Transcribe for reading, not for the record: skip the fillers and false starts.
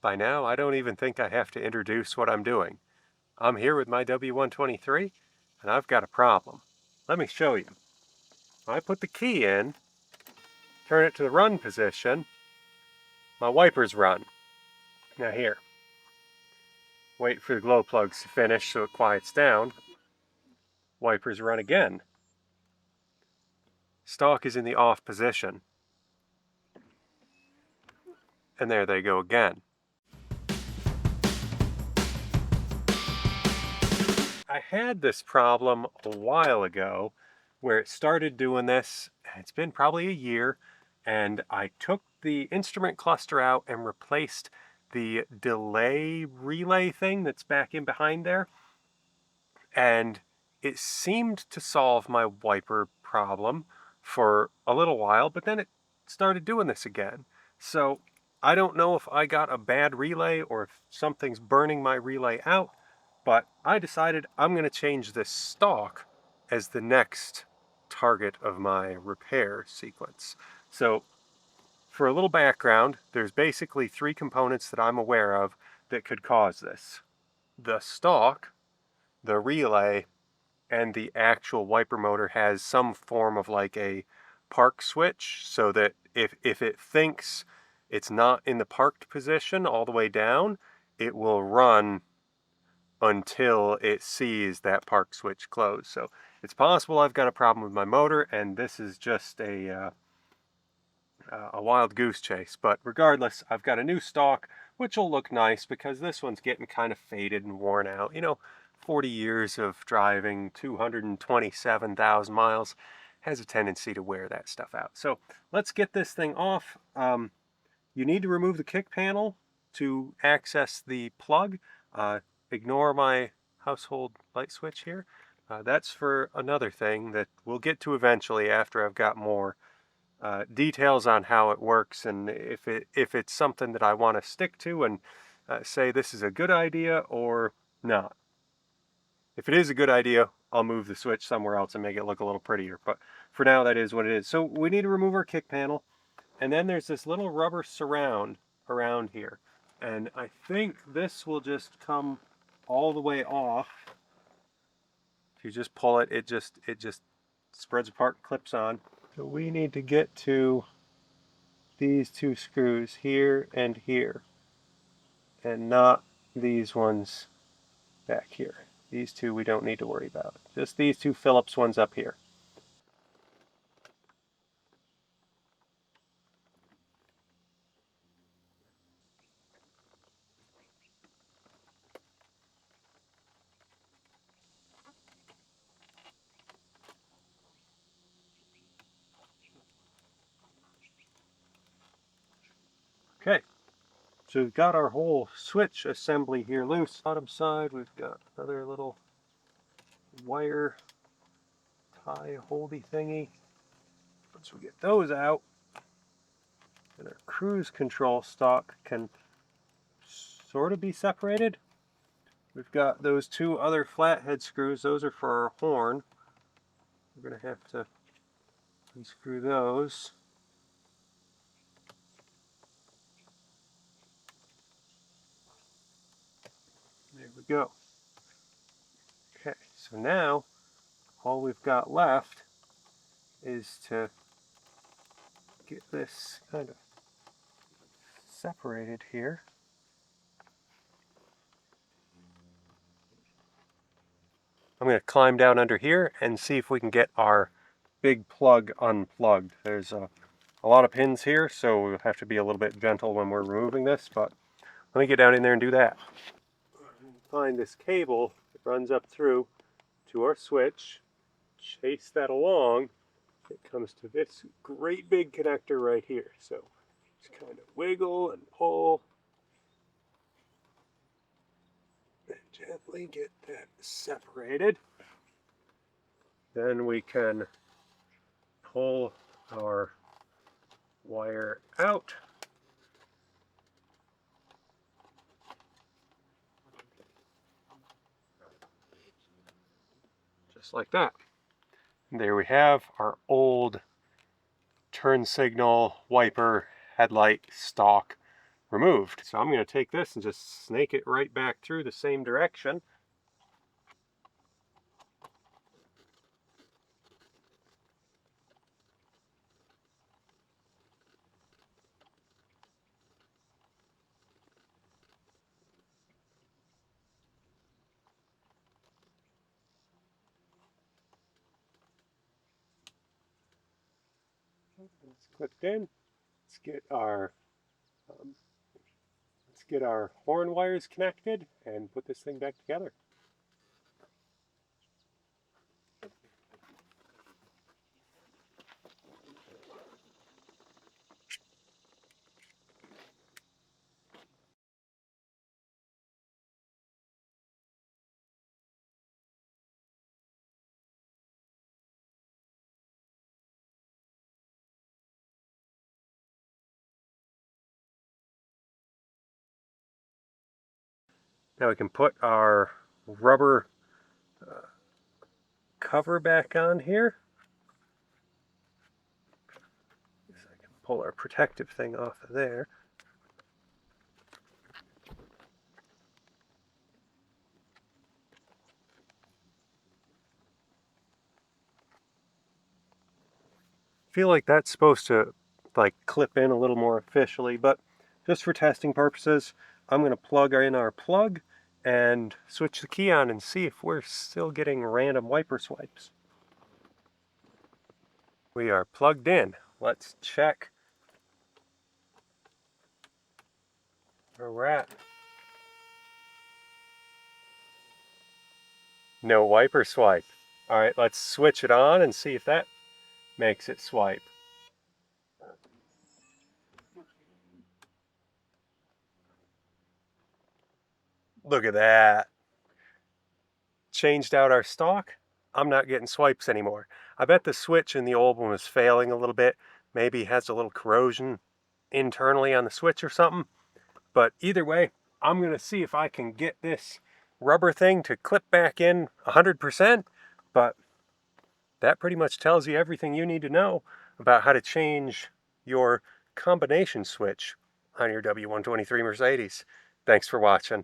by now, I don't even think I have to introduce what I'm doing. I'm here with my W123, and I've got a problem. Let me show you. I put the key in, turn it to the run position, my wipers run. Now here, wait for the glow plugs to finish so it quiets down. Wipers run again. Stalk is in the off position. And there they go again. I had this problem a while ago where it started doing this. It's been probably a year, and I took the instrument cluster out and replaced the delay relay thing that's back in behind there, and it seemed to solve my wiper problem for a little while, but then it started doing this again. So I don't know if I got a bad relay or if something's burning my relay out, but I decided I'm going to change this stalk as the next target of my repair sequence. So for a little background, there's basically three components that I'm aware of that could cause this: the stalk, the relay, and the actual wiper motor has some form of like a park switch, so that if it thinks it's not in the parked position all the way down, it will run until it sees that park switch close. So it's possible I've got a problem with my motor, and this is just a wild goose chase. But regardless, I've got a new stalk, which will look nice because this one's getting kind of faded and worn out. You know, 40 years of driving, 227,000 miles, has a tendency to wear that stuff out. So let's get this thing off. You need to remove the kick panel to access the plug. Ignore my household light switch here. That's for another thing that we'll get to eventually after I've got more details on how it works, and if it's something that I want to stick to and say this is a good idea or not. If it is a good idea, I'll move the switch somewhere else and make it look a little prettier, but for now that is what it is. So we need to remove our kick panel, and then there's this little rubber surround around here, and I think this will just come all the way off. If you just pull it, it just spreads apart, clips on. So we need to get to these two screws here and here, and not these ones back here. These two we don't need to worry about. Just these two Phillips ones up here. Okay, so we've got our whole switch assembly here loose. Bottom side, we've got another little wire tie holdy thingy. Once we get those out, then our cruise control stalk can sort of be separated. We've got those two other flathead screws. Those are for our horn. We're going to have to unscrew those. There we go. Okay, so now all we've got left is to get this kind of separated here. I'm going to climb down under here and see if we can get our big plug unplugged. There's a lot of pins here, so we'll have to be a little bit gentle when we're removing this, but let me get down in there and do that. Find this cable that runs up through to our switch, chase that along. It comes to this great big connector right here. So just kind of wiggle and pull and gently get that separated. Then we can pull our wire out. Just like that. And there we have our old turn signal wiper headlight stalk removed. So I'm going to take this and just snake it right back through the same direction. It's clipped in. Let's get our horn wires connected and put this thing back together. Now we can put our rubber cover back on here. So I can pull our protective thing off of there. Feel like that's supposed to like clip in a little more officially, but just for testing purposes, I'm going to plug in our plug and switch the key on and see if we're still getting random wiper swipes. We are plugged in. Let's check where we're at. No wiper swipe. All right, let's switch it on and see if that makes it swipe. Look at that. Changed out our stock. I'm not getting swipes anymore. I bet the switch in the old one was failing a little bit. Maybe it has a little corrosion internally on the switch or something. But either way, I'm going to see if I can get this rubber thing to clip back in 100%. But that pretty much tells you everything you need to know about how to change your combination switch on your W123 Mercedes. Thanks for watching.